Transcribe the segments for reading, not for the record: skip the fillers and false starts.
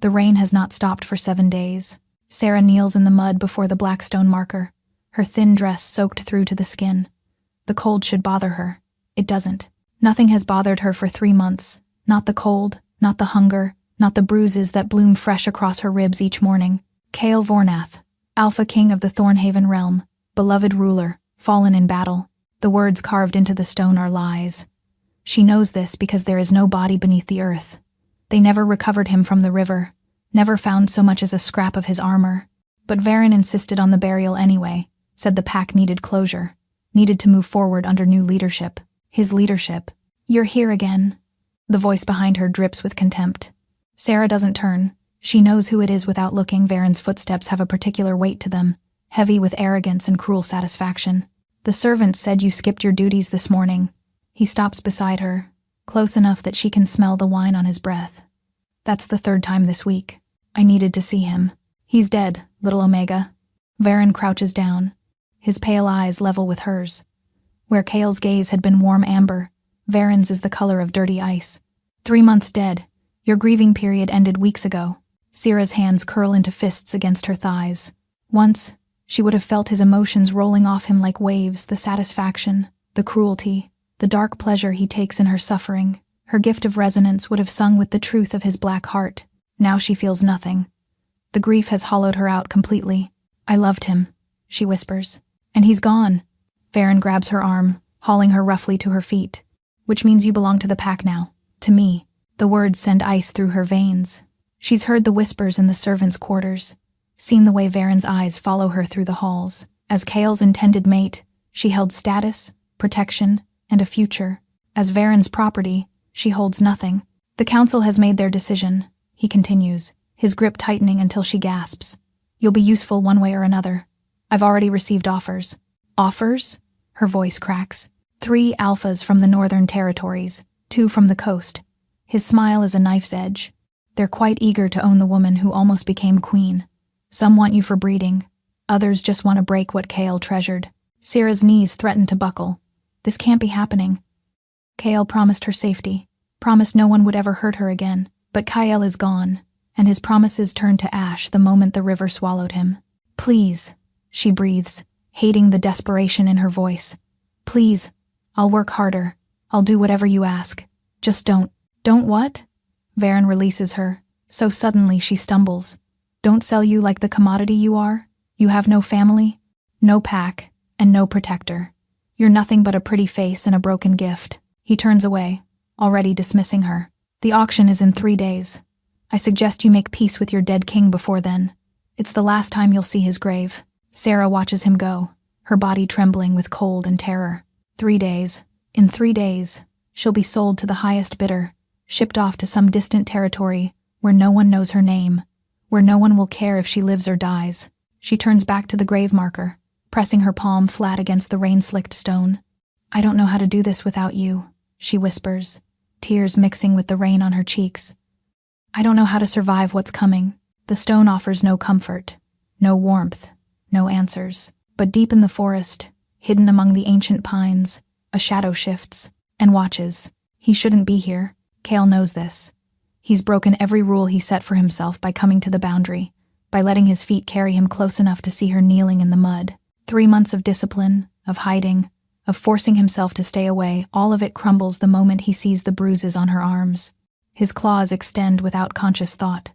The rain has not stopped for 7 days. Sarah kneels in the mud before the black stone marker, her thin dress soaked through to the skin. The cold should bother her. It doesn't. Nothing has bothered her for 3 months. Not the cold, not the hunger, not the bruises that bloom fresh across her ribs each morning. Kael Vornath, Alpha King of the Thornhaven realm, beloved ruler, fallen in battle. The words carved into the stone are lies. She knows this because there is no body beneath the earth. They never recovered him from the river, never found so much as a scrap of his armor. But Varen insisted on the burial anyway, said the pack needed closure, needed to move forward under new leadership. His leadership. You're here again. The voice behind her drips with contempt. Sarah doesn't turn. She knows who it is without looking. Varen's footsteps have a particular weight to them, heavy with arrogance and cruel satisfaction. The servant said you skipped your duties this morning. He stops beside her, close enough that she can smell the wine on his breath. That's the 3rd time this week. I needed to see him. He's dead, little Omega. Varen crouches down, his pale eyes level with hers. Where Kael's gaze had been warm amber, Varen's is the color of dirty ice. 3 months dead. Your grieving period ended weeks ago. Syrah's hands curl into fists against her thighs. Once, she would have felt his emotions rolling off him like waves, the satisfaction, the cruelty, the dark pleasure he takes in her suffering. Her gift of resonance would have sung with the truth of his black heart. Now she feels nothing. The grief has hollowed her out completely. I loved him, she whispers. And he's gone. Varen grabs her arm, hauling her roughly to her feet. Which means you belong to the pack now. To me. The words send ice through her veins. She's heard the whispers in the servants' quarters, seen the way Varen's eyes follow her through the halls. As Kael's intended mate, she held status, protection, and a future. As Varen's property, she holds nothing. The council has made their decision, he continues, his grip tightening until she gasps. You'll be useful one way or another. I've already received offers. Offers? Her voice cracks. 3 alphas from the northern territories, 2 from the coast. His smile is a knife's edge. They're quite eager to own the woman who almost became queen. Some want you for breeding. Others just want to break what Kael treasured. Syrah's knees threaten to buckle. This can't be happening. Kael promised her safety, promised no one would ever hurt her again. But Kael is gone, and his promises turned to ash the moment the river swallowed him. Please, she breathes, hating the desperation in her voice. Please, I'll work harder. I'll do whatever you ask. Just don't. Don't what? Varen releases her, so suddenly she stumbles. Don't sell you like the commodity you are? You have no family, no pack, and no protector. You're nothing but a pretty face and a broken gift. He turns away, already dismissing her. The auction is in 3 days. I suggest you make peace with your dead king before then. It's the last time you'll see his grave. Sarah watches him go, her body trembling with cold and terror. 3 days. In 3 days, she'll be sold to the highest bidder, shipped off to some distant territory where no one knows her name, where no one will care if she lives or dies. She turns back to the grave marker, pressing her palm flat against the rain-slicked stone. I don't know how to do this without you, she whispers, tears mixing with the rain on her cheeks. I don't know how to survive what's coming. The stone offers no comfort, no warmth, no answers. But deep in the forest, hidden among the ancient pines, a shadow shifts and watches. He shouldn't be here. Kael knows this. He's broken every rule he set for himself by coming to the boundary, by letting his feet carry him close enough to see her kneeling in the mud. 3 months of discipline, of hiding, of forcing himself to stay away, all of it crumbles the moment he sees the bruises on her arms. His claws extend without conscious thought.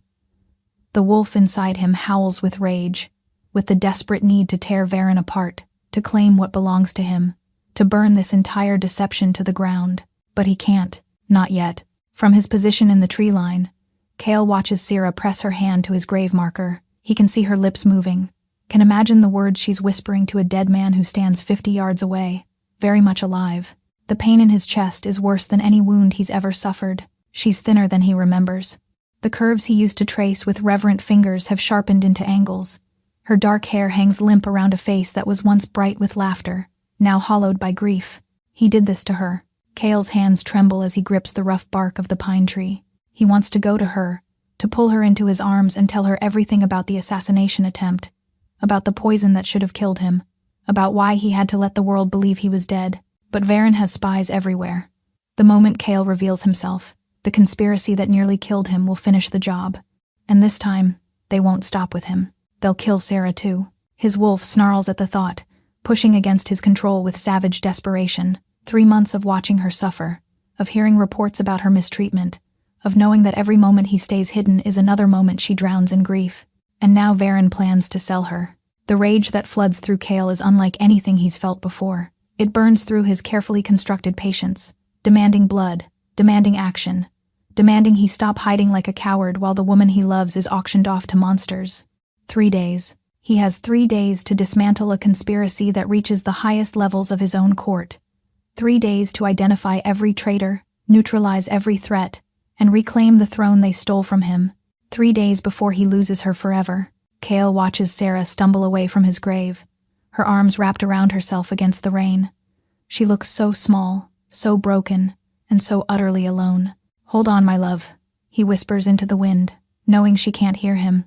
The wolf inside him howls with rage, with the desperate need to tear Varen apart, to claim what belongs to him, to burn this entire deception to the ground. But he can't, not yet. From his position in the tree line, Kael watches Syrah press her hand to his grave marker. He can see her lips moving, can imagine the words she's whispering to a dead man who stands 50 yards away, very much alive. The pain in his chest is worse than any wound he's ever suffered. She's thinner than he remembers. The curves he used to trace with reverent fingers have sharpened into angles. Her dark hair hangs limp around a face that was once bright with laughter, now hollowed by grief. He did this to her. Kael's hands tremble as he grips the rough bark of the pine tree. He wants to go to her, to pull her into his arms and tell her everything about the assassination attempt, about the poison that should have killed him, about why he had to let the world believe he was dead. But Varen has spies everywhere. The moment Kael reveals himself, the conspiracy that nearly killed him will finish the job. And this time, they won't stop with him. They'll kill Sarah too. His wolf snarls at the thought, pushing against his control with savage desperation. 3 months of watching her suffer, of hearing reports about her mistreatment, of knowing that every moment he stays hidden is another moment she drowns in grief. And now Varen plans to sell her. The rage that floods through Kale is unlike anything he's felt before. It burns through his carefully constructed patience, demanding blood, demanding action, demanding he stop hiding like a coward while the woman he loves is auctioned off to monsters. 3 days. He has 3 days to dismantle a conspiracy that reaches the highest levels of his own court. 3 days to identify every traitor, neutralize every threat, and reclaim the throne they stole from him. 3 days before he loses her forever. Kale watches Sarah stumble away from his grave, her arms wrapped around herself against the rain. She looks so small, so broken, and so utterly alone. "Hold on, my love," he whispers into the wind, knowing she can't hear him.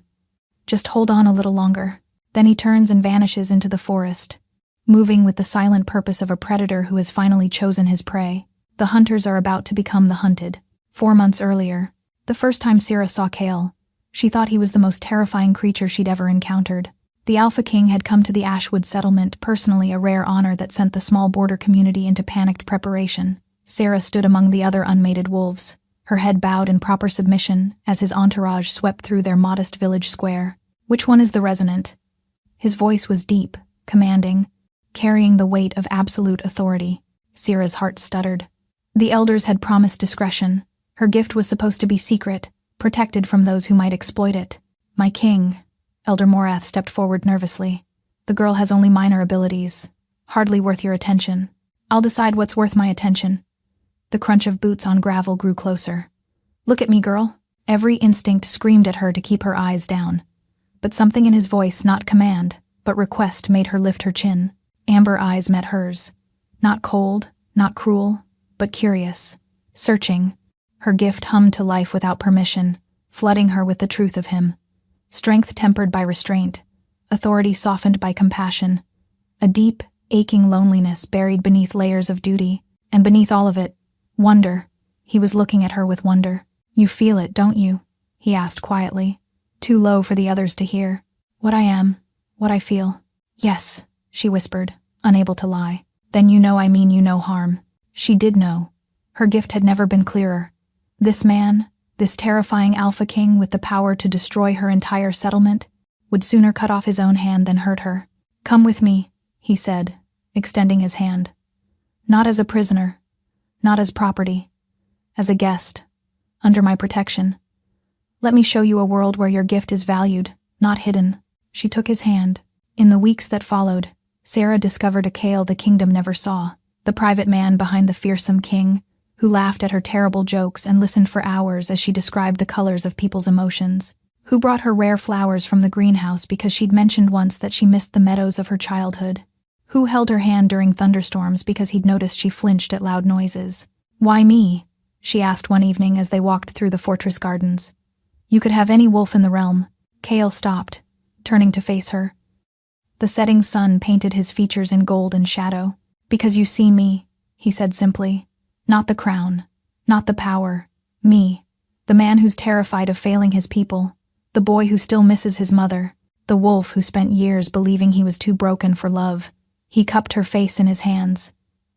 "Just hold on a little longer." Then he turns and vanishes into the forest, moving with the silent purpose of a predator who has finally chosen his prey. The hunters are about to become the hunted. 4 months earlier, the first time Sarah saw Kale, she thought he was the most terrifying creature she'd ever encountered. The Alpha King had come to the Ashwood settlement, personally a rare honor that sent the small border community into panicked preparation. Sarah stood among the other unmated wolves, her head bowed in proper submission as his entourage swept through their modest village square. "Which one is the resonant?" His voice was deep, commanding, carrying the weight of absolute authority. Sarah's heart stuttered. The elders had promised discretion. Her gift was supposed to be secret, protected from those who might exploit it. "My king," Elder Morath stepped forward nervously. "The girl has only minor abilities, hardly worth your attention." "I'll decide what's worth my attention." The crunch of boots on gravel grew closer. "Look at me, girl." Every instinct screamed at her to keep her eyes down. But something in his voice, not command, but request, made her lift her chin. Amber eyes met hers. Not cold, not cruel, but curious, searching. Her gift hummed to life without permission, flooding her with the truth of him. Strength tempered by restraint, authority softened by compassion. A deep, aching loneliness buried beneath layers of duty, and beneath all of it, wonder. He was looking at her with wonder. "You feel it, don't you?" he asked quietly, too low for the others to hear. "What I am, what I feel." "Yes," she whispered, unable to lie. "Then you know I mean you no harm." She did know. Her gift had never been clearer. This man, this terrifying Alpha King with the power to destroy her entire settlement, would sooner cut off his own hand than hurt her. "Come with me," he said, extending his hand. "Not as a prisoner, not as property, as a guest, under my protection. Let me show you a world where your gift is valued, not hidden." She took his hand. In the weeks that followed, Sarah discovered a Kale the kingdom never saw, the private man behind the fearsome king, who laughed at her terrible jokes and listened for hours as she described the colors of people's emotions, who brought her rare flowers from the greenhouse because she'd mentioned once that she missed the meadows of her childhood, who held her hand during thunderstorms because he'd noticed she flinched at loud noises. "Why me?" she asked one evening as they walked through the fortress gardens. "You could have any wolf in the realm." Kale stopped, turning to face her. The setting sun painted his features in gold and shadow. "Because you see me," he said simply. "Not the crown, not the power. Me, the man who's terrified of failing his people, the boy who still misses his mother, the wolf who spent years believing he was too broken for love." He cupped her face in his hands.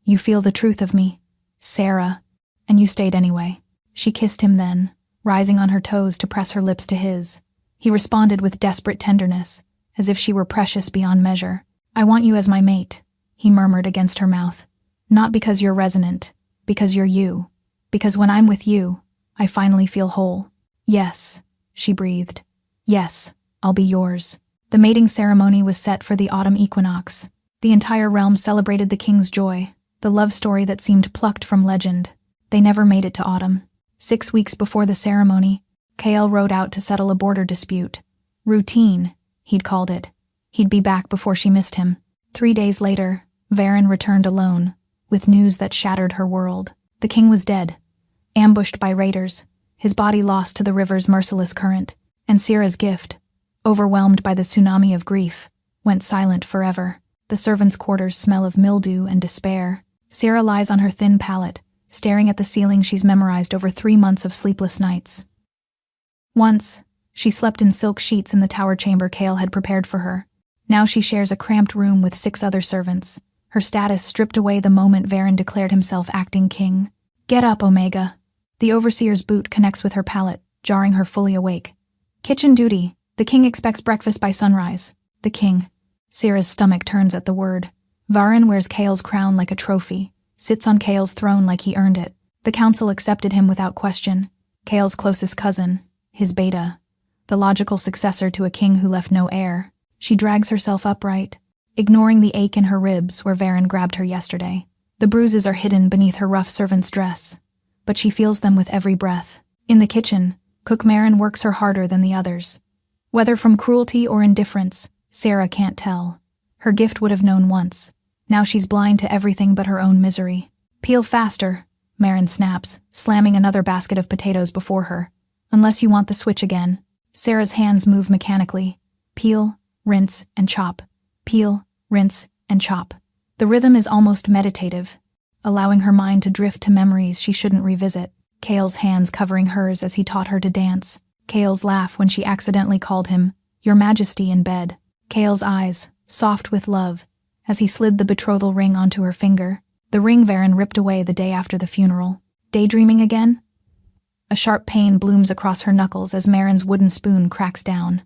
"You feel the truth of me, Sarah, and you stayed anyway." She kissed him then, rising on her toes to press her lips to his. He responded with desperate tenderness, as if she were precious beyond measure. "I want you as my mate," he murmured against her mouth. "Not because you're resonant, because you're you. Because when I'm with you, I finally feel whole." "Yes," she breathed. "Yes, I'll be yours." The mating ceremony was set for the autumn equinox. The entire realm celebrated the king's joy, the love story that seemed plucked from legend. They never made it to autumn. 6 weeks before the ceremony, Kale rode out to settle a border dispute. Routine, he'd called it. He'd be back before she missed him. 3 days later, Varen returned alone, with news that shattered her world. The king was dead, ambushed by raiders, his body lost to the river's merciless current, and Sierra's gift, overwhelmed by the tsunami of grief, went silent forever. The servants' quarters smell of mildew and despair. Sarah lies on her thin pallet, staring at the ceiling she's memorized over 3 months of sleepless nights. Once, She slept in silk sheets in the tower chamber Kale had prepared for her. Now she shares a cramped room with 6 other servants, her status stripped away the moment Varen declared himself acting king. Get up, Omega. The overseer's boot connects with her palate, jarring her fully awake. Kitchen duty. The king expects breakfast by sunrise. The king. Syrah's stomach turns at the word. Varen wears Kale's crown like a trophy, sits on Kale's throne like he earned it. The council accepted him without question. Kale's closest cousin, his beta, the logical successor to a king who left no heir. She drags herself upright, ignoring the ache in her ribs where Varen grabbed her yesterday. The bruises are hidden beneath her rough servant's dress, but she feels them with every breath. In the kitchen, Cook Marin works her harder than the others. Whether from cruelty or indifference, Syrah can't tell. Her gift would have known once. Now she's blind to everything but her own misery. Peel faster, Marin snaps, slamming another basket of potatoes before her. Unless you want the switch again. Syrah's hands move mechanically. Peel, rinse, and chop. Peel, rinse, and chop. The rhythm is almost meditative, allowing her mind to drift to memories she shouldn't revisit. Kale's hands covering hers as he taught her to dance. Kale's laugh when she accidentally called him, Your Majesty, in bed. Kale's eyes, soft with love, as he slid the betrothal ring onto her finger. The ring Varen ripped away the day after the funeral. Daydreaming again? A sharp pain blooms across her knuckles as Marin's wooden spoon cracks down.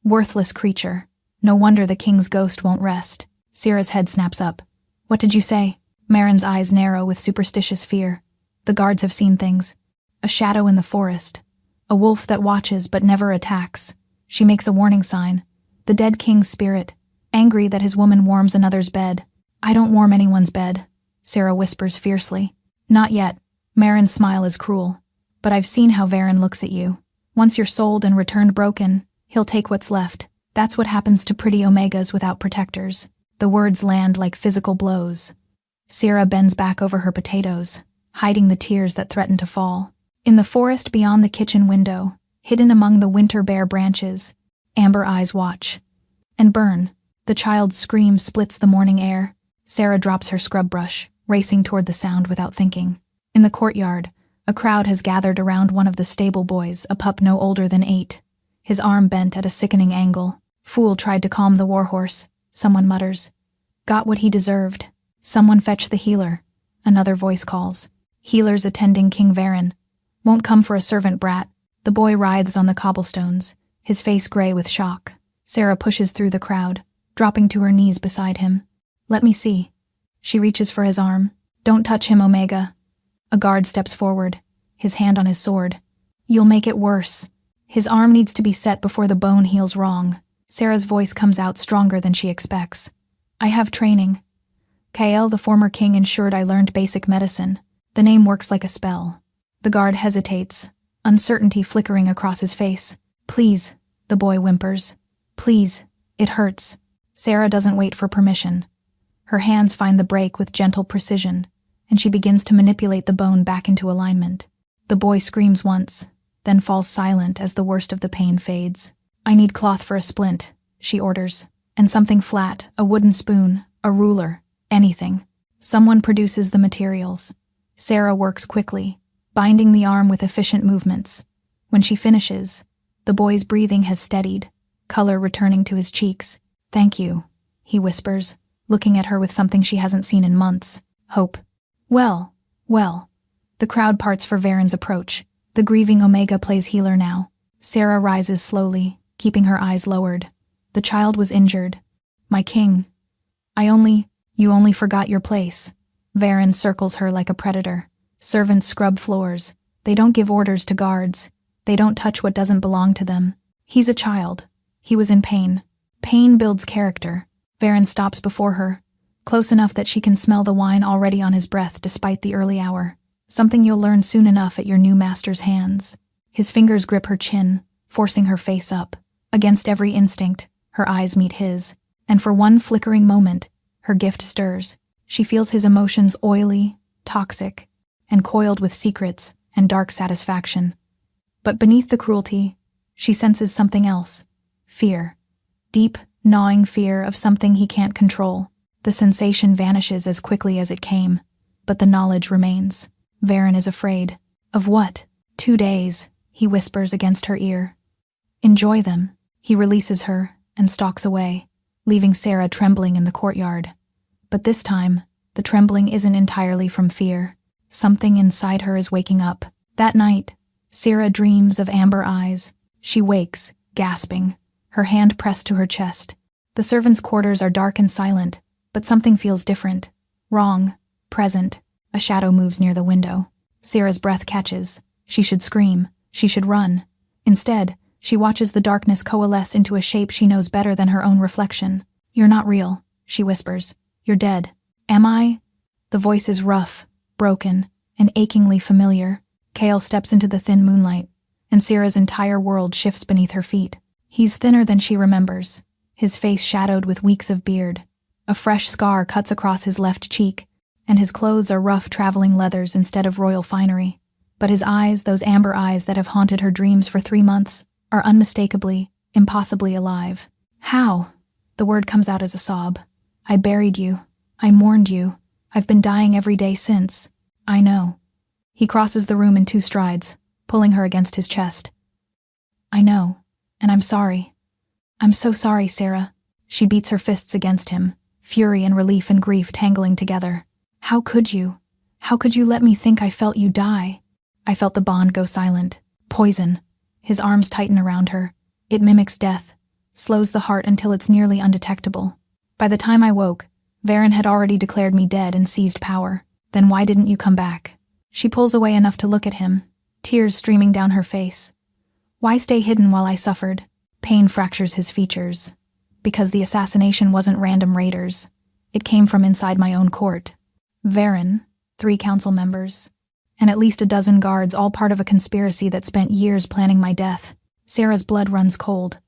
Worthless creature. No wonder the king's ghost won't rest. Syrah's head snaps up. What did you say? Marin's eyes narrow with superstitious fear. The guards have seen things. A shadow in the forest. A wolf that watches but never attacks. She makes a warning sign. The dead king's spirit, angry that his woman warms another's bed. I don't warm anyone's bed, Syrah whispers fiercely. Not yet. Marin's smile is cruel. But I've seen how Varen looks at you. Once you're sold and returned broken, he'll take what's left. That's what happens to pretty Omegas without protectors. The words land like physical blows. Syrah bends back over her potatoes, hiding the tears that threaten to fall. In the forest beyond the kitchen window, hidden among the winter bare branches, amber eyes watch. And burn. The child's scream splits the morning air. Syrah drops her scrub brush, racing toward the sound without thinking. In the courtyard, a crowd has gathered around one of the stable boys, a pup no older than 8. His arm bent at a sickening angle. Fool tried to calm the warhorse, someone mutters. Got what he deserved. Someone fetch the healer. Another voice calls. Healer's attending King Varen. Won't come for a servant brat. The boy writhes on the cobblestones, his face gray with shock. Syrah pushes through the crowd, dropping to her knees beside him. Let me see. She reaches for his arm. Don't touch him, Omega. A guard steps forward, his hand on his sword. You'll make it worse. His arm needs to be set before the bone heals wrong. Syrah's voice comes out stronger than she expects. I have training. Kael, the former king, ensured I learned basic medicine. The name works like a spell. The guard hesitates, uncertainty flickering across his face. Please, the boy whimpers. Please, it hurts. Syrah doesn't wait for permission. Her hands find the break with gentle precision, and she begins to manipulate the bone back into alignment. The boy screams once, then falls silent as the worst of the pain fades. I need cloth for a splint, she orders, and something flat, a wooden spoon, a ruler, anything. Someone produces the materials. Syrah works quickly, binding the arm with efficient movements. When she finishes, the boy's breathing has steadied, color returning to his cheeks. Thank you, he whispers, looking at her with something she hasn't seen in months. Hope. Well. The crowd parts for Varen's approach. The grieving Omega plays healer now. Syrah rises slowly, keeping her eyes lowered. The child was injured. My king. You only forgot your place. Varen circles her like a predator. Servants scrub floors. They don't give orders to guards. They don't touch what doesn't belong to them. He's a child. He was in pain. Pain builds character. Varen stops before her, close enough that she can smell the wine already on his breath despite the early hour. Something you'll learn soon enough at your new master's hands. His fingers grip her chin, forcing her face up. Against every instinct, her eyes meet his, and for one flickering moment, her gift stirs. She feels his emotions oily, toxic, and coiled with secrets and dark satisfaction. But beneath the cruelty, she senses something else. Fear. Deep, gnawing fear of something he can't control. The sensation vanishes as quickly as it came, but the knowledge remains. Varen is afraid. Of what? 2 days, he whispers against her ear. Enjoy them. He releases her and stalks away, leaving Sarah trembling in the courtyard. But this time, the trembling isn't entirely from fear. Something inside her is waking up. That night, Sarah dreams of amber eyes. She wakes, gasping, her hand pressed to her chest. The servants' quarters are dark and silent, but something feels different. Wrong. Present. A shadow moves near the window. Sarah's breath catches. She should scream. She should run. Instead, she watches the darkness coalesce into a shape she knows better than her own reflection. "You're not real," she whispers. "You're dead." "Am I?" The voice is rough, broken, and achingly familiar. Cale steps into the thin moonlight, and Sarah's entire world shifts beneath her feet. He's thinner than she remembers, his face shadowed with weeks of beard. A fresh scar cuts across his left cheek, and his clothes are rough traveling leathers instead of royal finery. But his eyes, those amber eyes that have haunted her dreams for 3 months, are unmistakably, impossibly alive. "How?" The word comes out as a sob. "I buried you. I mourned you. I've been dying every day since. I know." He crosses the room in 2 strides, pulling her against his chest. "I know, and I'm sorry. I'm so sorry, Sarah." She beats her fists against him, fury and relief and grief tangling together. "How could you? How could you let me think I felt you die?" I felt the bond go silent. Poison. His arms tighten around her. It mimics death, slows the heart until it's nearly undetectable. By the time I woke, Varen had already declared me dead and seized power. "Then why didn't you come back?" She pulls away enough to look at him, tears streaming down her face. "Why stay hidden while I suffered?" Pain fractures his features. "Because the assassination wasn't random raiders. It came from inside my own court. Varen, 3 council members, and at least a dozen guards, all part of a conspiracy that spent years planning my death. Sarah's blood runs cold.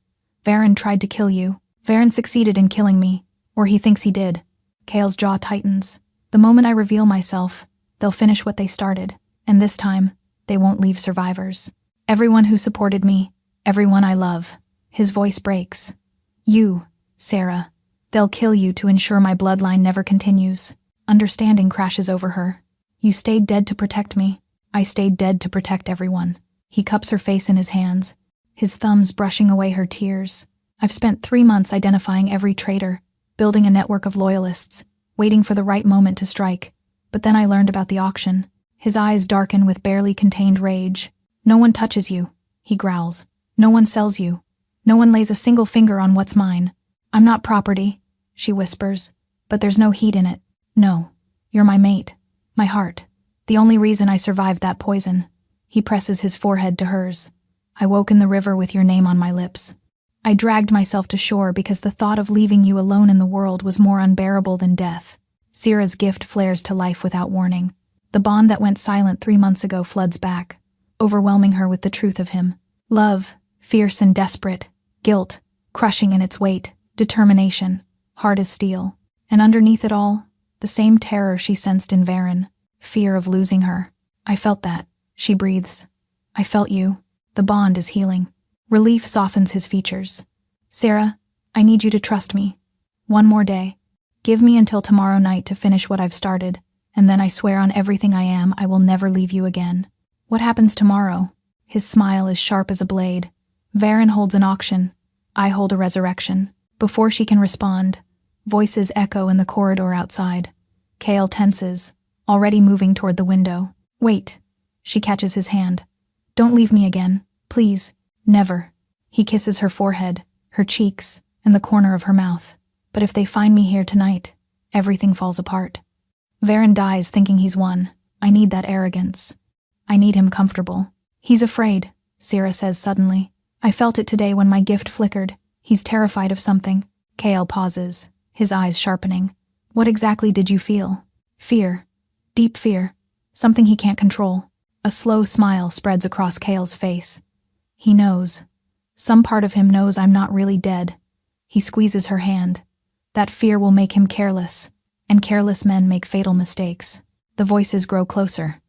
Varen tried to kill you. Varen succeeded in killing me, or he thinks he did." Cale's jaw tightens. "The moment I reveal myself, they'll finish what they started, and this time, they won't leave survivors. Everyone who supported me, everyone I love." His voice breaks. "You, Sarah. They'll kill you to ensure my bloodline never continues." Understanding crashes over her. "You stayed dead to protect me. I stayed dead to protect everyone." He cups her face in his hands, his thumbs brushing away her tears. "I've spent 3 months identifying every traitor, building a network of loyalists, waiting for the right moment to strike. But then I learned about the auction." His eyes darken with barely contained rage. "No one touches you," he growls. "No one sells you. No one lays a single finger on what's mine. I'm not property," she whispers, "but there's no heat in it. No, you're my mate, my heart, the only reason I survived that poison." He presses his forehead to hers. "I woke in the river with your name on my lips. I dragged myself to shore because the thought of leaving you alone in the world was more unbearable than death." Sarah's gift flares to life without warning. The bond that went silent 3 months ago floods back, overwhelming her with the truth of him. Love, fierce and desperate, guilt, crushing in its weight, determination, hard as steel. And underneath it all, the same terror she sensed in Varen, fear of losing her. "I felt that," she breathes. "I felt you." The bond is healing. Relief softens his features. "Sarah, I need you to trust me. One more day. Give me until tomorrow night to finish what I've started, and then I swear on everything I am I will never leave you again." "What happens tomorrow?" His smile is sharp as a blade. "Varen holds an auction. I hold a resurrection." Before she can respond, voices echo in the corridor outside. Cale tenses, already moving toward the window. "Wait." She catches his hand. "Don't leave me again. Please. Never." He kisses her forehead, her cheeks, and the corner of her mouth. "But if they find me here tonight, everything falls apart." Varen dies thinking he's won. I need that arrogance. I need him comfortable. "He's afraid," Sarah says suddenly. "I felt it today when my gift flickered. He's terrified of something." Cale pauses, his eyes sharpening. "What exactly did you feel?" "Fear. Deep fear. Something he can't control." A slow smile spreads across Cale's face. He knows. Some part of him knows I'm not really dead. He squeezes her hand. That fear will make him careless, and careless men make fatal mistakes. The voices grow closer.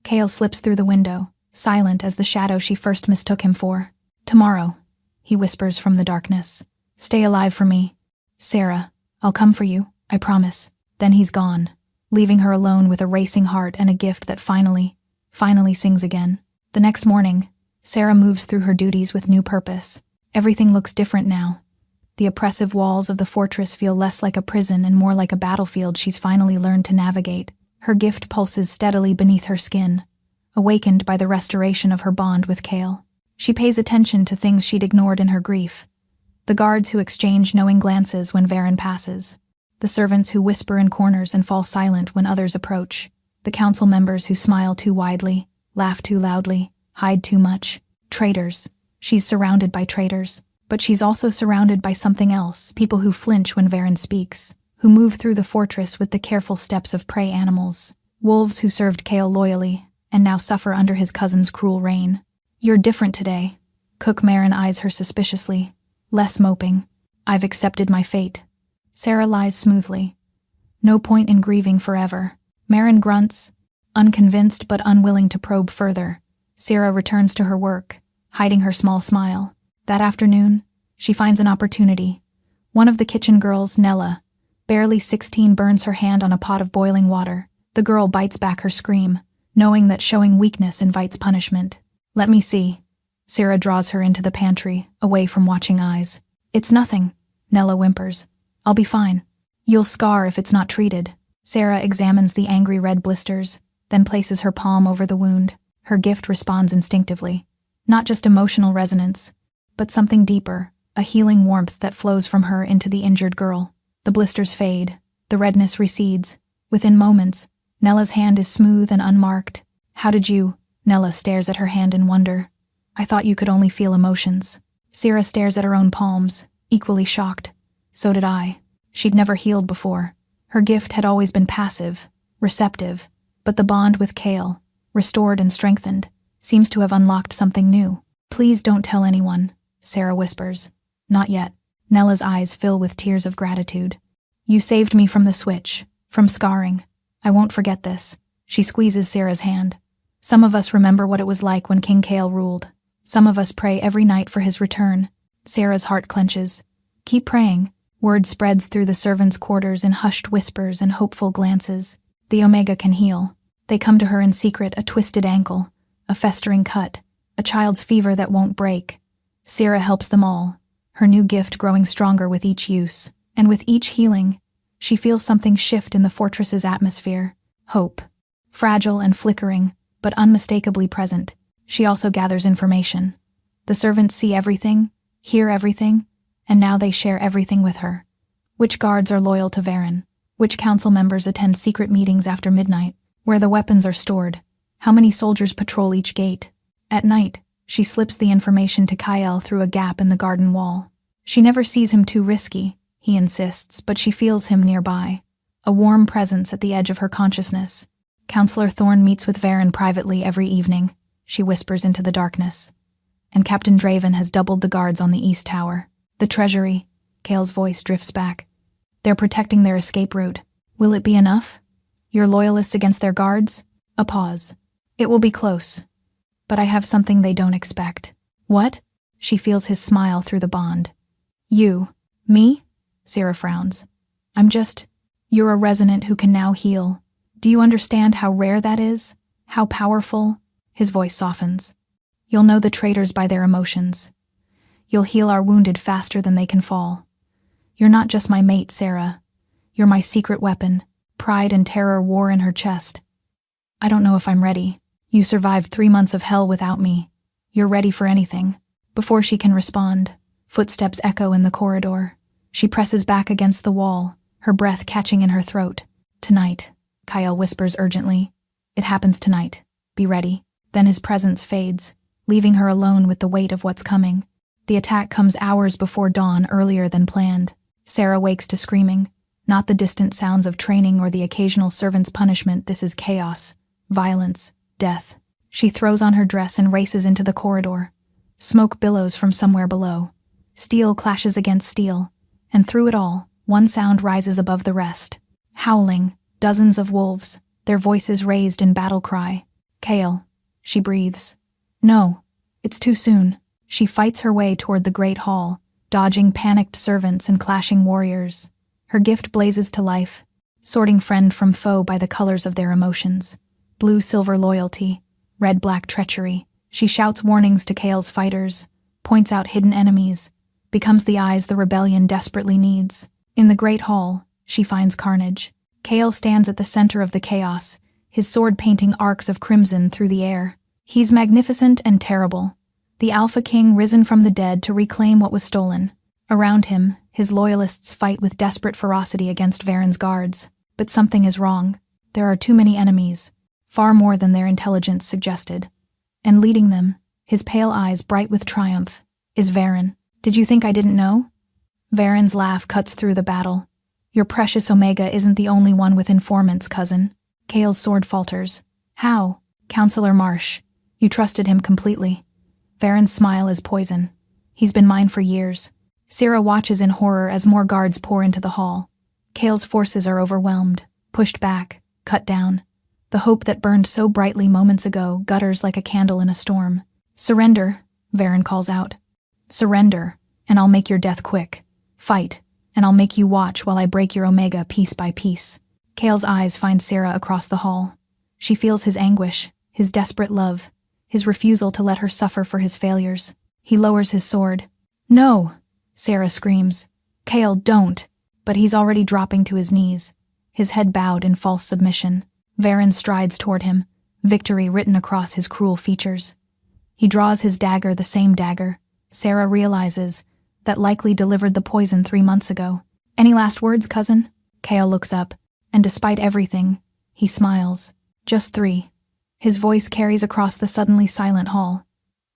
Cale slips through the window, silent as the shadow she first mistook him for. "Tomorrow," he whispers from the darkness. "Stay alive for me. Sarah, I'll come for you, I promise." Then he's gone, leaving her alone with a racing heart and a gift that finally sings again. The next morning, Sarah moves through her duties with new purpose. Everything looks different now. The oppressive walls of the fortress feel less like a prison and more like a battlefield she's finally learned to navigate. Her gift pulses steadily beneath her skin, awakened by the restoration of her bond with Kale. She pays attention to things she'd ignored in her grief. The guards who exchange knowing glances when Varen passes. The servants who whisper in corners and fall silent when others approach. The council members who smile too widely, laugh too loudly, hide too much. Traitors. She's surrounded by traitors. But she's also surrounded by something else, people who flinch when Varen speaks, who move through the fortress with the careful steps of prey animals. Wolves who served Kale loyally, and now suffer under his cousin's cruel reign. You're different today. Cook Marin eyes her suspiciously, less moping. I've accepted my fate. Sarah lies smoothly. No point in grieving forever. Marin grunts, unconvinced but unwilling to probe further. Sarah returns to her work, hiding her small smile. That afternoon, she finds an opportunity. One of the kitchen girls, Nella, barely 16, burns her hand on a pot of boiling water. The girl bites back her scream, knowing that showing weakness invites punishment. Let me see. Sarah draws her into the pantry, away from watching eyes. It's nothing, Nella whimpers. I'll be fine. You'll scar if it's not treated. Sarah examines the angry red blisters, then places her palm over the wound. Her gift responds instinctively. Not just emotional resonance, but something deeper, a healing warmth that flows from her into the injured girl. The blisters fade, the redness recedes. Within moments, Nella's hand is smooth and unmarked. How did you? Nella stares at her hand in wonder. I thought you could only feel emotions. Sarah stares at her own palms, equally shocked. So did I. She'd never healed before. Her gift had always been passive, receptive, but the bond with Kale, restored and strengthened, seems to have unlocked something new. Please don't tell anyone, Sarah whispers. Not yet. Nella's eyes fill with tears of gratitude. You saved me from the switch, from scarring. I won't forget this. She squeezes Sarah's hand. Some of us remember what it was like when King Kale ruled. Some of us pray every night for his return. Sarah's heart clenches. Keep praying. Word spreads through the servants' quarters in hushed whispers and hopeful glances. The Omega can heal. They come to her in secret, a twisted ankle, a festering cut, a child's fever that won't break. Sarah helps them all, her new gift growing stronger with each use. And with each healing, she feels something shift in the fortress's atmosphere. Hope. Fragile and flickering, but unmistakably present. She also gathers information. The servants see everything, hear everything, and now they share everything with her. Which guards are loyal to Varen? Which council members attend secret meetings after midnight? Where the weapons are stored? How many soldiers patrol each gate? At night, she slips the information to Kyle through a gap in the garden wall. She never sees him too risky, he insists, but she feels him nearby. A warm presence at the edge of her consciousness. Counselor Thorne meets with Varen privately every evening, she whispers into the darkness. And Captain Draven has doubled the guards on the East Tower. The Treasury, Kale's voice drifts back. They're protecting their escape route. Will it be enough? Your loyalists against their guards? A pause. It will be close. But I have something they don't expect. What? She feels his smile through the bond. You. Me? Sarah frowns. You're a resonant who can now heal. Do you understand how rare that is? How powerful? His voice softens. You'll know the traitors by their emotions. You'll heal our wounded faster than they can fall. You're not just my mate, Sarah. You're my secret weapon. Pride and terror war in her chest. I don't know if I'm ready. You survived 3 months of hell without me. You're ready for anything. Before she can respond, footsteps echo in the corridor. She presses back against the wall, her breath catching in her throat. Tonight, Kyle whispers urgently. It happens tonight. Be ready. Then his presence fades, leaving her alone with the weight of what's coming. The attack comes hours before dawn, earlier than planned. Sarah wakes to screaming. Not the distant sounds of training or the occasional servant's punishment. This is chaos, violence, death. She throws on her dress and races into the corridor. Smoke billows from somewhere below. Steel clashes against steel, and through it all, one sound rises above the rest. Howling, dozens of wolves, their voices raised in battle cry. Kale, she breathes. No, it's too soon. She fights her way toward the great hall, dodging panicked servants and clashing warriors. Her gift blazes to life, sorting friend from foe by the colors of their emotions. Blue-silver loyalty, red-black treachery. She shouts warnings to Kale's fighters, points out hidden enemies, becomes the eyes the rebellion desperately needs. In the Great Hall, she finds carnage. Kale stands at the center of the chaos, his sword painting arcs of crimson through the air. He's magnificent and terrible, the Alpha King risen from the dead to reclaim what was stolen. Around him, his loyalists fight with desperate ferocity against Varen's guards. But something is wrong. There are too many enemies, far more than their intelligence suggested. And leading them, his pale eyes bright with triumph, is Varen. Did you think I didn't know? Varen's laugh cuts through the battle. Your precious Omega isn't the only one with informants, cousin. Kale's sword falters. How? Counselor Marsh. You trusted him completely. Varen's smile is poison. He's been mine for years. Syrah watches in horror as more guards pour into the hall. Kale's forces are overwhelmed, pushed back, cut down. The hope that burned so brightly moments ago gutters like a candle in a storm. Surrender, Varen calls out. Surrender, and I'll make your death quick. Fight, and I'll make you watch while I break your Omega piece by piece. Kale's eyes find Syrah across the hall. She feels his anguish, his desperate love, his refusal to let her suffer for his failures. He lowers his sword. No, Syrah screams. Kale, don't. But he's already dropping to his knees, his head bowed in false submission. Varen strides toward him, victory written across his cruel features. He draws his dagger, the same dagger Syrah realizes that likely delivered the poison 3 months ago. Any last words, cousin? Kale looks up, and despite everything, he smiles. Just 3. His voice carries across the suddenly silent hall.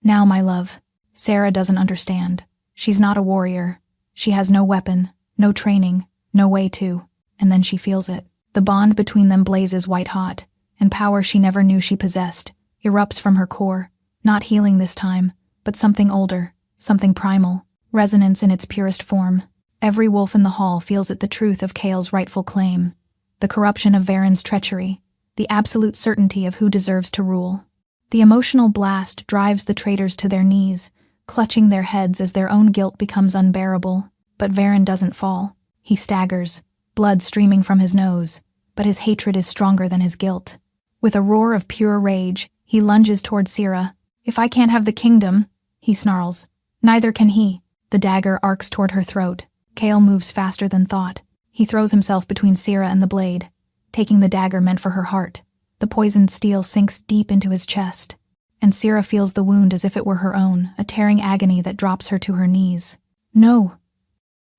Now, my love. Syrah doesn't understand. She's not a warrior. She has no weapon, no training, no way to. And then she feels it. The bond between them blazes white-hot, and power she never knew she possessed erupts from her core, not healing this time, but something older, something primal, resonance in its purest form. Every wolf in the hall feels it, the truth of Kale's rightful claim, the corruption of Varen's treachery, the absolute certainty of who deserves to rule. The emotional blast drives the traitors to their knees, clutching their heads as their own guilt becomes unbearable. But Varen doesn't fall. He staggers, blood streaming from his nose, but his hatred is stronger than his guilt. With a roar of pure rage, he lunges toward Syrah. If I can't have the kingdom, he snarls. Neither can he. The dagger arcs toward her throat. Kale moves faster than thought. He throws himself between Syrah and the blade, taking the dagger meant for her heart. The poisoned steel sinks deep into his chest, and Syrah feels the wound as if it were her own, a tearing agony that drops her to her knees. No.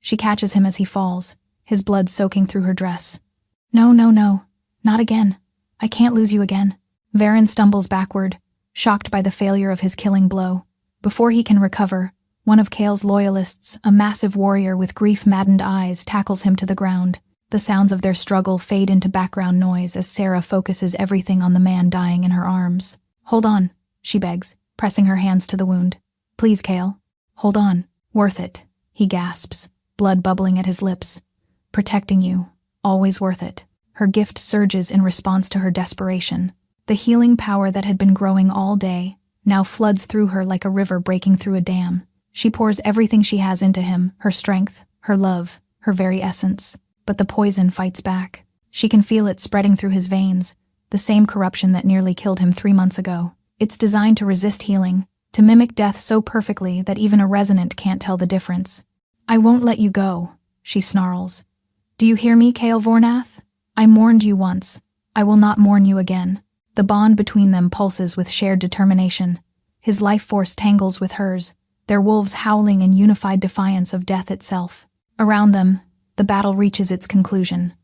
She catches him as he falls, his blood soaking through her dress. No, no, no. Not again. I can't lose you again. Varen stumbles backward, shocked by the failure of his killing blow. Before he can recover, one of Kale's loyalists, a massive warrior with grief-maddened eyes, tackles him to the ground. The sounds of their struggle fade into background noise as Syrah focuses everything on the man dying in her arms. Hold on, she begs, pressing her hands to the wound. Please, Kale. Hold on. Worth it, he gasps, blood bubbling at his lips. Protecting you. Always worth it. Her gift surges in response to her desperation. The healing power that had been growing all day now floods through her like a river breaking through a dam. She pours everything she has into him, her strength, her love, her very essence. But the poison fights back. She can feel it spreading through his veins, the same corruption that nearly killed him 3 months ago. It's designed to resist healing, to mimic death so perfectly that even a resonant can't tell the difference. I won't let you go, she snarls. Do you hear me, Kale Vornath? I mourned you once. I will not mourn you again. The bond between them pulses with shared determination. His life force tangles with hers, their wolves howling in unified defiance of death itself. Around them, the battle reaches its conclusion.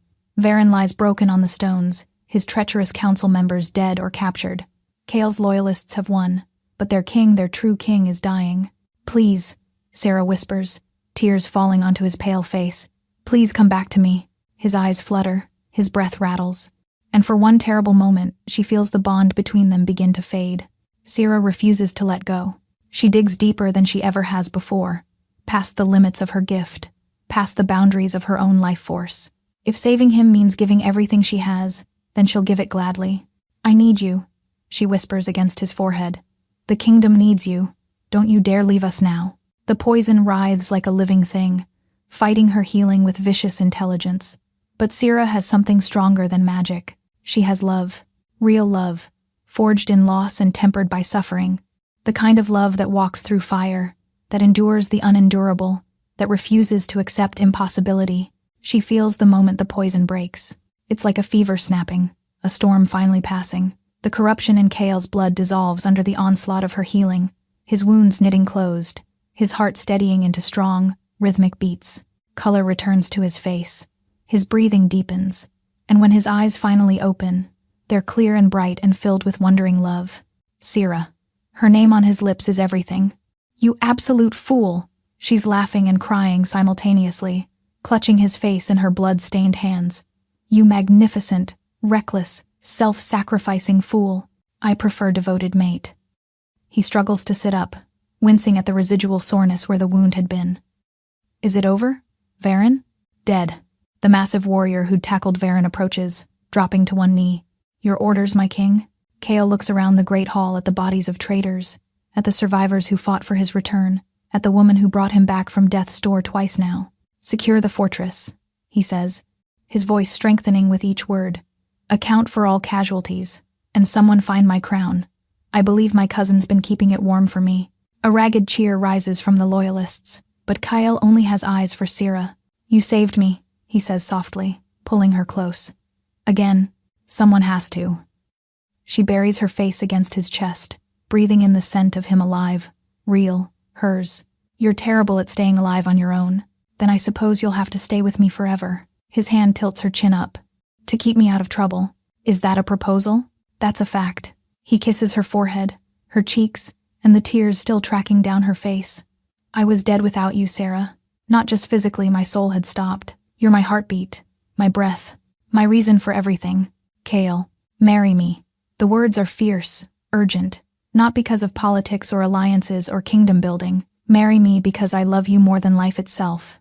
Varen lies broken on the stones, his treacherous council members dead or captured. Kale's loyalists have won, but their king, their true king, is dying. Please, Syrah whispers, tears falling onto his pale face. Please come back to me. His eyes flutter, his breath rattles. And for one terrible moment, she feels the bond between them begin to fade. Syrah refuses to let go. She digs deeper than she ever has before, past the limits of her gift, past the boundaries of her own life force. If saving him means giving everything she has, then she'll give it gladly. I need you, she whispers against his forehead. The kingdom needs you. Don't you dare leave us now. The poison writhes like a living thing, fighting her healing with vicious intelligence. But Syrah has something stronger than magic. She has love, real love, forged in loss and tempered by suffering. The kind of love that walks through fire, that endures the unendurable, that refuses to accept impossibility. She feels the moment the poison breaks. It's like a fever snapping, a storm finally passing. The corruption in Kale's blood dissolves under the onslaught of her healing, his wounds knitting closed, his heart steadying into strong, rhythmic beats. Color returns to his face. His breathing deepens, and when his eyes finally open, they're clear and bright and filled with wondering love. Sira. Her name on his lips is everything. You absolute fool! She's laughing and crying simultaneously, clutching his face in her blood-stained hands. You magnificent, reckless, self-sacrificing fool. I prefer devoted mate. He struggles to sit up, wincing at the residual soreness where the wound had been. Is it over? Varen? Dead. The massive warrior who'd tackled Varen approaches, dropping to one knee. Your orders, my king? Kale looks around the great hall at the bodies of traitors, at the survivors who fought for his return, at the woman who brought him back from death's door twice now. Secure the fortress, he says, his voice strengthening with each word. Account for all casualties, and someone find my crown. I believe my cousin's been keeping it warm for me. A ragged cheer rises from the loyalists, but Kyle only has eyes for Sira. You saved me, he says softly, pulling her close. Again, someone has to. She buries her face against his chest, breathing in the scent of him alive, real, hers. You're terrible at staying alive on your own. Then I suppose you'll have to stay with me forever. His hand tilts her chin up. To keep me out of trouble. Is that a proposal? That's a fact. He kisses her forehead, her cheeks, and the tears still tracking down her face. I was dead without you, Sarah. Not just physically, my soul had stopped. You're my heartbeat, my breath, my reason for everything. Kale, marry me. The words are fierce, urgent, not because of politics or alliances or kingdom building. Marry me because I love you more than life itself,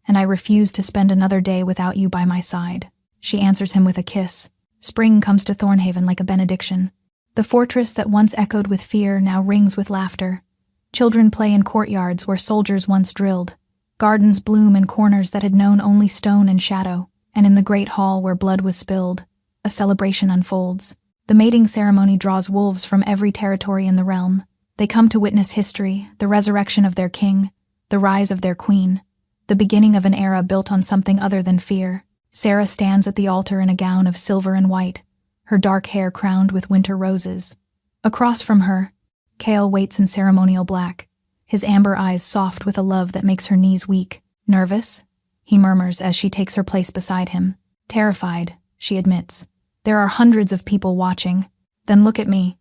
and I refuse to spend another day without you by my side. She answers him with a kiss. Spring comes to Thornhaven like a benediction. The fortress that once echoed with fear now rings with laughter. Children play in courtyards where soldiers once drilled. Gardens bloom in corners that had known only stone and shadow, and in the great hall where blood was spilled, a celebration unfolds. The mating ceremony draws wolves from every territory in the realm. They come to witness history, the resurrection of their king, the rise of their queen, the beginning of an era built on something other than fear. Sarah stands at the altar in a gown of silver and white, her dark hair crowned with winter roses. Across from her, Kale waits in ceremonial black, his amber eyes soft with a love that makes her knees weak. Nervous? He murmurs as she takes her place beside him. Terrified, she admits. There are hundreds of people watching. Then look at me.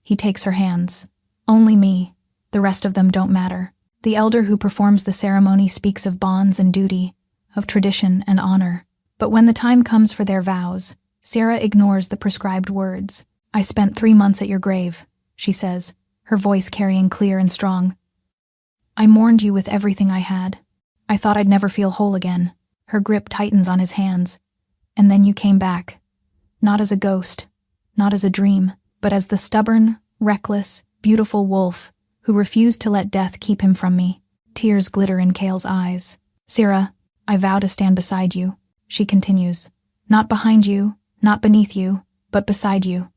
He takes her hands. Only me. The rest of them don't matter. The elder who performs the ceremony speaks of bonds and duty, of tradition and honor. But when the time comes for their vows, Sarah ignores the prescribed words. I spent 3 months at your grave, she says, her voice carrying clear and strong. I mourned you with everything I had. I thought I'd never feel whole again. Her grip tightens on his hands. And then you came back. Not as a ghost, not as a dream, but as the stubborn, reckless, beautiful wolf who refused to let death keep him from me. Tears glitter in Kale's eyes. Sira, I vow to stand beside you, she continues. Not behind you, not beneath you, but beside you.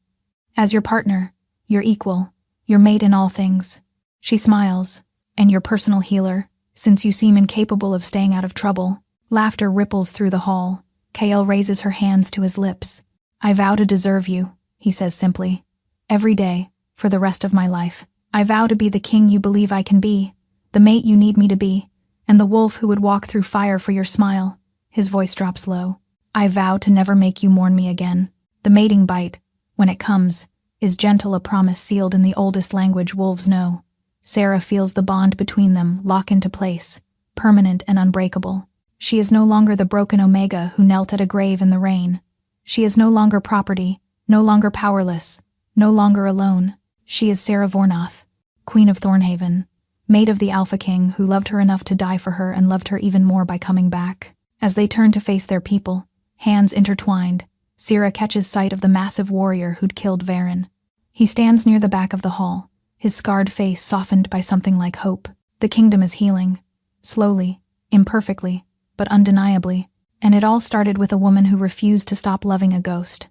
As your partner, your equal, your mate in all things. She smiles, and your personal healer, since you seem incapable of staying out of trouble. Laughter ripples through the hall. Kale raises her hands to his lips. I vow to deserve you, he says simply. Every day, for the rest of my life. I vow to be the king you believe I can be, the mate you need me to be, and the wolf who would walk through fire for your smile. His voice drops low. I vow to never make you mourn me again. The mating bite, when it comes, is gentle, a promise sealed in the oldest language wolves know. Sarah feels the bond between them lock into place, permanent and unbreakable. She is no longer the broken Omega who knelt at a grave in the rain. She is no longer property, no longer powerless, no longer alone. She is Sarah Vornoth, Queen of Thornhaven, mate of the Alpha King who loved her enough to die for her and loved her even more by coming back. As they turn to face their people, hands intertwined, Sira catches sight of the massive warrior who'd killed Varen. He stands near the back of the hall, his scarred face softened by something like hope. The kingdom is healing. Slowly, imperfectly, but undeniably. And it all started with a woman who refused to stop loving a ghost.